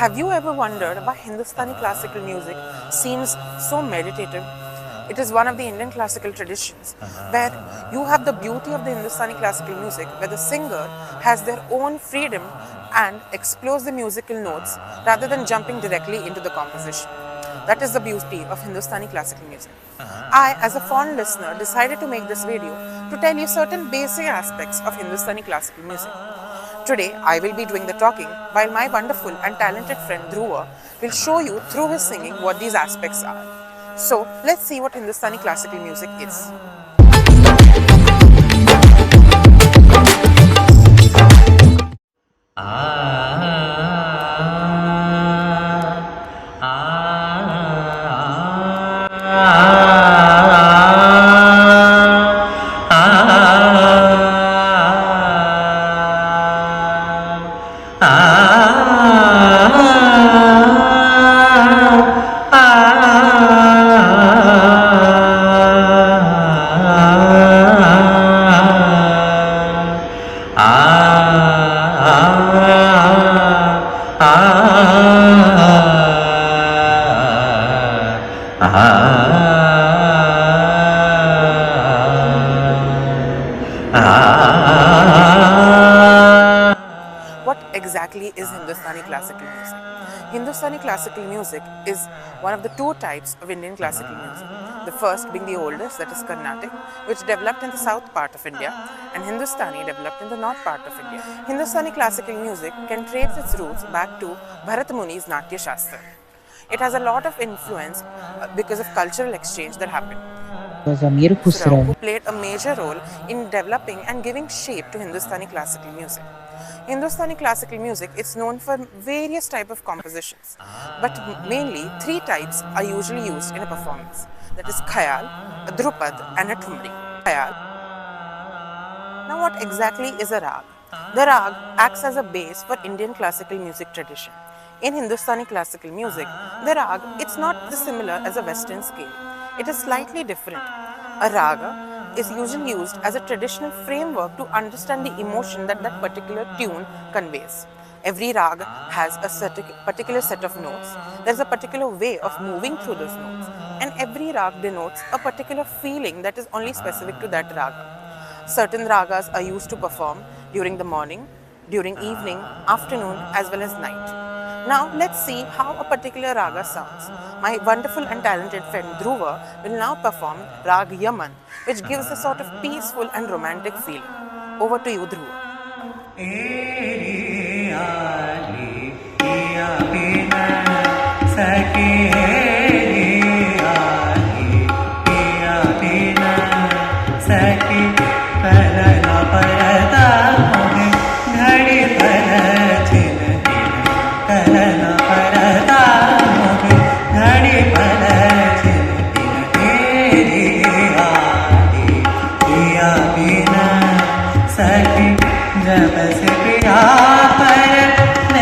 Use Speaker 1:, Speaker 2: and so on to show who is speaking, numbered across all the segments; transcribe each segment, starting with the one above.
Speaker 1: Have you ever wondered why Hindustani classical music seems so meditative? It is one of the Indian classical traditions where you have the beauty of the Hindustani classical music where the singer has their own freedom and explores the musical notes rather than jumping directly into the composition. That is the beauty of Hindustani classical music. I, as a fond listener, decided to make this video to tell you certain basic aspects of Hindustani classical music. Today, I will be doing the talking while my wonderful and talented friend Dhruva will show you through his singing what these aspects are. So, let's see what Hindustani classical music is. What exactly is Hindustani classical music? Hindustani classical music is one of the two types of Indian classical music. The first being the oldest, that is Carnatic, which developed in the south part of India, and Hindustani developed in the north part of India. Hindustani classical music can trace its roots back to Bharat Muni's Natya Shastra. It has a lot of influence because of cultural exchange that happened. Who played a major role in developing and giving shape to Hindustani classical music. Hindustani classical music is known for various types of compositions, but mainly three types are usually used in a performance. That is Khayal, a Drupad and a Thumri. Khayal. Now what exactly is a rag? The rag acts as a base for Indian classical music tradition. In Hindustani classical music, the rag it's not similar as a Western scale. It is slightly different. A raga is usually used as a traditional framework to understand the emotion that that particular tune conveys. Every raga has a particular set of notes. There is a particular way of moving through those notes, and every raga denotes a particular feeling that is only specific to that raga. Certain ragas are used to perform during the morning, during evening, afternoon, as well as night. Now let's see how a particular raga sounds. My wonderful and talented friend Dhruva will now perform Rag Yaman, which gives a sort of peaceful and romantic feeling. Over to you, Dhruva.
Speaker 2: जब से प्रिया पर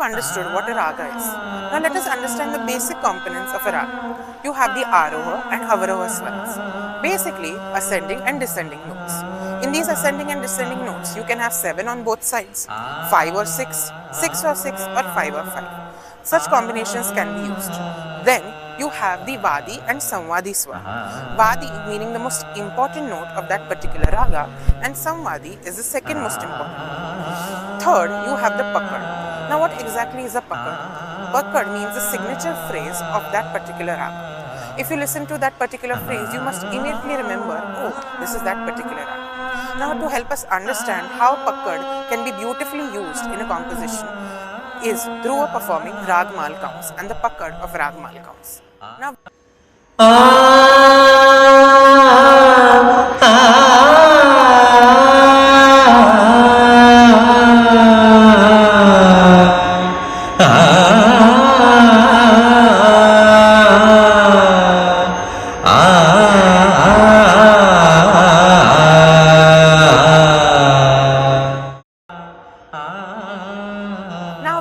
Speaker 1: understood what a raga is. Now let us understand the basic components of a raga. You have the aroha and avaroha swaras, basically ascending and descending notes. In these ascending and descending notes, you can have 7 on both sides, 5 or 6, 6 or 6, or 5 or 5. Such combinations can be used. Then you have the Vadi and Samvadi swara. Vadi meaning the most important note of that particular raga, and Samvadi is the second most important. Third, you have the Pakad. Now what exactly is a Pakad? Pakad means the signature phrase of that particular raga. If you listen to that particular phrase, you must immediately remember, oh, this is that particular raga. Now to help us understand how Pakad can be beautifully used in a composition is Dhruva performing Rag Malkaunse and the Pakad of Rag Malkaunse. Now,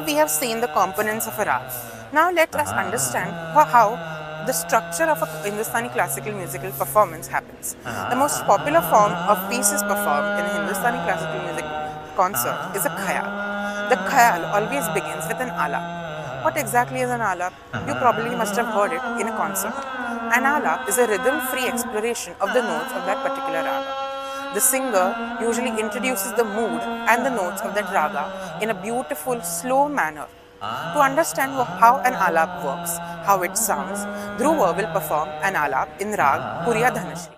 Speaker 1: we have seen the components of a rag. Now let us understand how the structure of a Hindustani classical musical performance happens. The most popular form of pieces performed in a Hindustani classical music concert is a khayal. The khayal always begins with an alap. What exactly is an alap? You probably must have heard it in a concert. An alap is a rhythm-free exploration of the notes of that particular raga. The singer usually introduces the mood and the notes of that raga in a beautiful, slow manner. To understand how an alap works, how it sounds, Dhruva will perform an alap in Rag Puriya Dhanashri.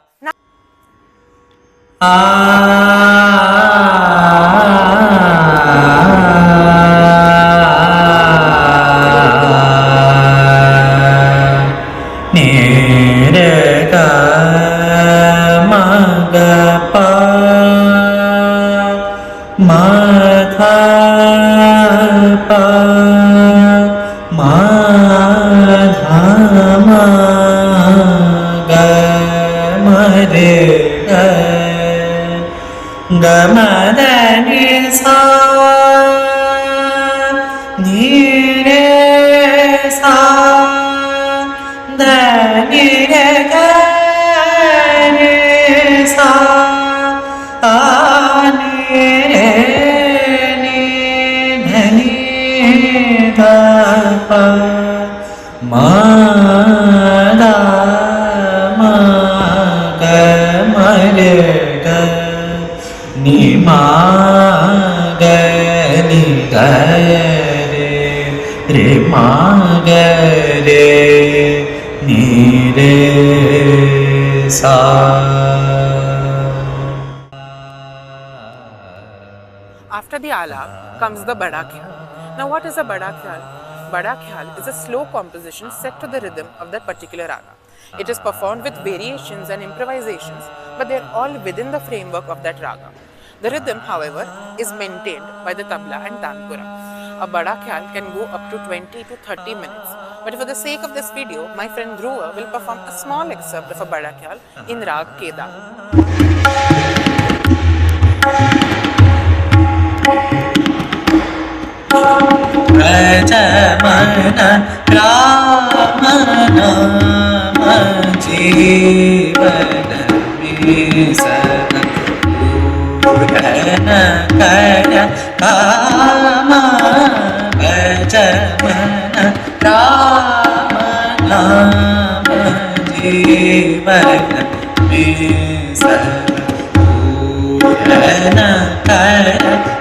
Speaker 2: Gamadani sa ni re sa da ni re ga ni sa a ni re ni dha ni da pa ma da ma ga ma re ga ni ma ga ni ga re ma ga re ni re sa.
Speaker 1: After the alap comes the Bada Khyal. Now what is a Bada Khyal? Bada Khyal is a slow composition set to the rhythm of that particular raga. It is performed with variations and improvisations, but they are all within the framework of that raga. The rhythm, however, is maintained by the tabla and tanpura. A Bada Khyal can go up to 20 to 30 minutes. But for the sake of this video, my friend Dhruva will perform a small excerpt of a Bada Khyal in Rag Kedar.
Speaker 2: Rajamana Ramana Jivana Misana Udana Kaya Kama Rajamana Ramana Jivana Misana Udana Kaya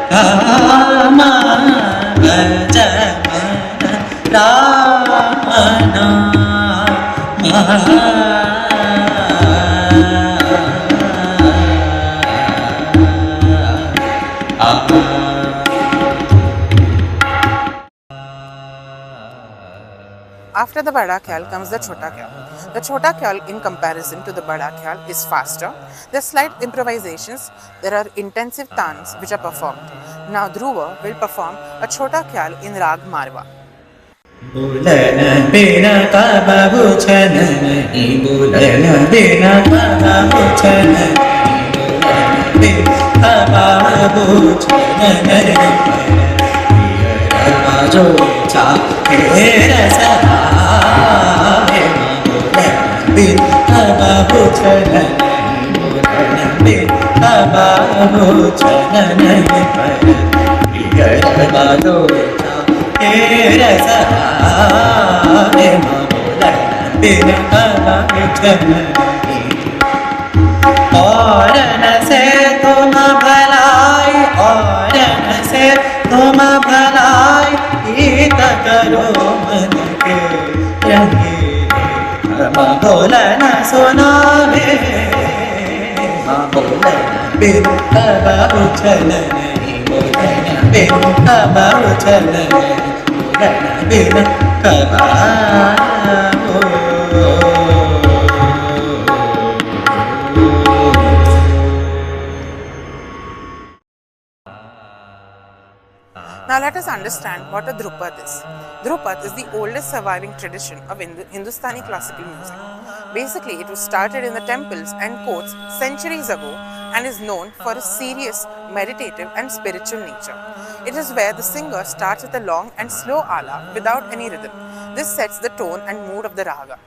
Speaker 2: Kama
Speaker 1: After the Bada Khyal comes the Chota Khyal. The Chota Khyal, in comparison to the Bada Khyal, is faster. There are slight improvisations. There are intensive tans which are performed. Now Dhruva will perform a Chota Khyal in Rag Marwa.
Speaker 2: Bulana bina kaba buchana nahi, bulana bina kaba buchana nahi, bulana bina kaba buchana nahi. बाजो चा हे रसा हे बोलन बिन बाबू चलन बोलन बिन बाबू चलन पर बिगर बाजो चा हे रसा हे बोलन बिन बाबू चलन और न से तुम भलाई और न से तुम भलाई गीत करो मन के रंगे माँ बोलन सुनावे माँ बोलन बिन बाबू चलन बोलन बिन बाबू चलन बोलन बिन बाबू
Speaker 1: Now let us understand what a Dhrupad is. Dhrupad is the oldest surviving tradition of Hindustani classical music. Basically, it was started in the temples and courts centuries ago and is known for its serious, meditative and spiritual nature. It is where the singer starts with a long and slow ala without any rhythm. This sets the tone and mood of the raga.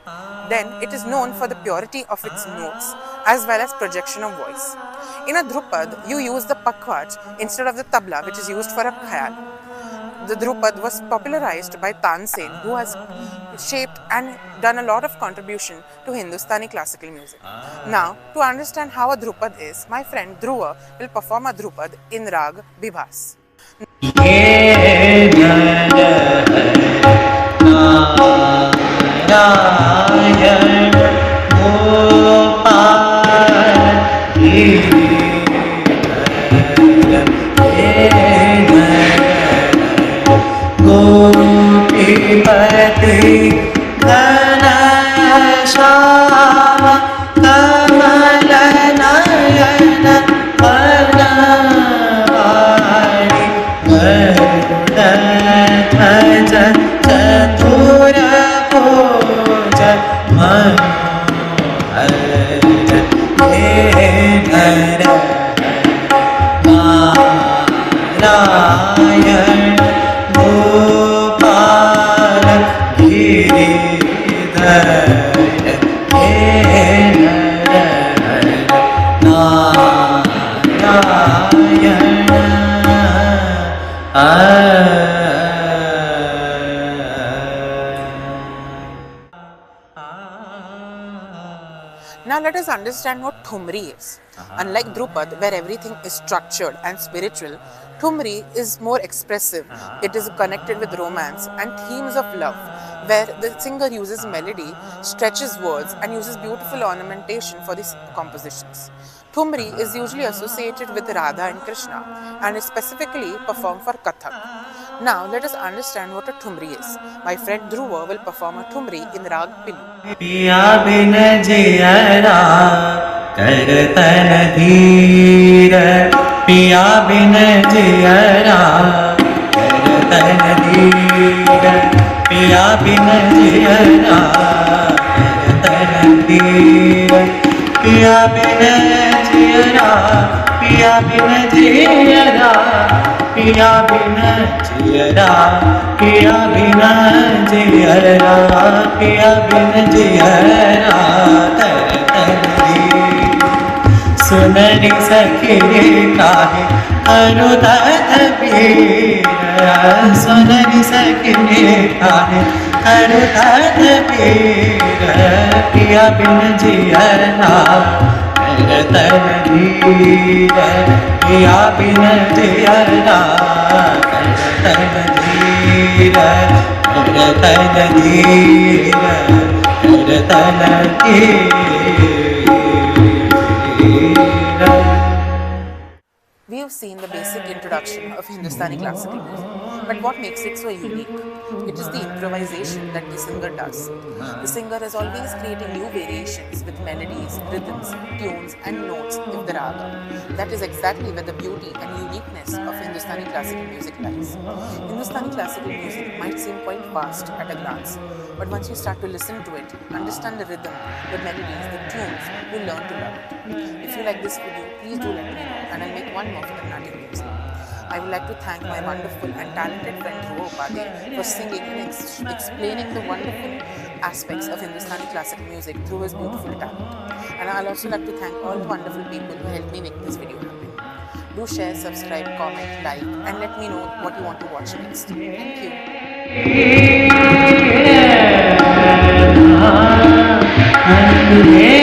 Speaker 1: Then, it is known for the purity of its notes as well as projection of voice. In a Dhrupad, you use the pakhwaj instead of the tabla, which is used for a khayal. The Dhrupad was popularized by Tansen, who has shaped and done a lot of contribution to Hindustani classical music. Now, to understand how a Dhrupad is, my friend Dhruva will perform a Dhrupad in Rag Bibhas.
Speaker 2: गोपीपति Ghanshyam Kamal Nayan वरदायि वरदध्वज चतुर भुज मनोहर हे नर Narayan
Speaker 1: Now let us understand what Thumri is. Unlike Dhrupad, where everything is structured and spiritual, Thumri is more expressive. It is connected with romance and themes of love, where the singer uses melody, stretches words and uses beautiful ornamentation for these compositions. Thumri is usually associated with Radha and Krishna and is specifically performed for Kathak. Now let us understand what a Thumri is. My friend Dhruva will perform a Thumri in Rag Pilu.
Speaker 2: पिया बिन जियरा करतन धीर पिया बिन जियरा करतन धीर पिया बिन जियरा करतन धीर पिया बिन जियरा पिया बिन जियरा पिया बिन जियरा पिया बिन जियरा पिया बिन जियरा तरतन सुनरी सखी काहे अनुदत पीर सुनरी सखी काहे अनुदत पीर पिया बिन जियरा करतन धीर पिया बिन जियरा करतन धीर करतन धीर करतन धीर
Speaker 1: We have seen the basic introduction of Hindustani classical music, but what makes it so unique? It is the improvisation that the singer does. The singer is always creating new variations with melodies, rhythms, tunes and notes of the raga. That is exactly where the beauty and uniqueness of Hindustani classical music lies. Hindustani classical music might seem quite vast at a glance, but once you start to listen to it, understand the rhythm, the melodies, the tunes, you learn to love it. If you like this video, please do let me know and I'll make one more for Carnatic music. I would like to thank my wonderful and talented friend Dhruva Upadhyay for singing and explaining the wonderful aspects of Hindustani classical music through his beautiful talent. And I'll also like to thank all the wonderful people who helped me make this video happen. Do share, subscribe, comment, like, and let me know what you want to watch next. Thank you.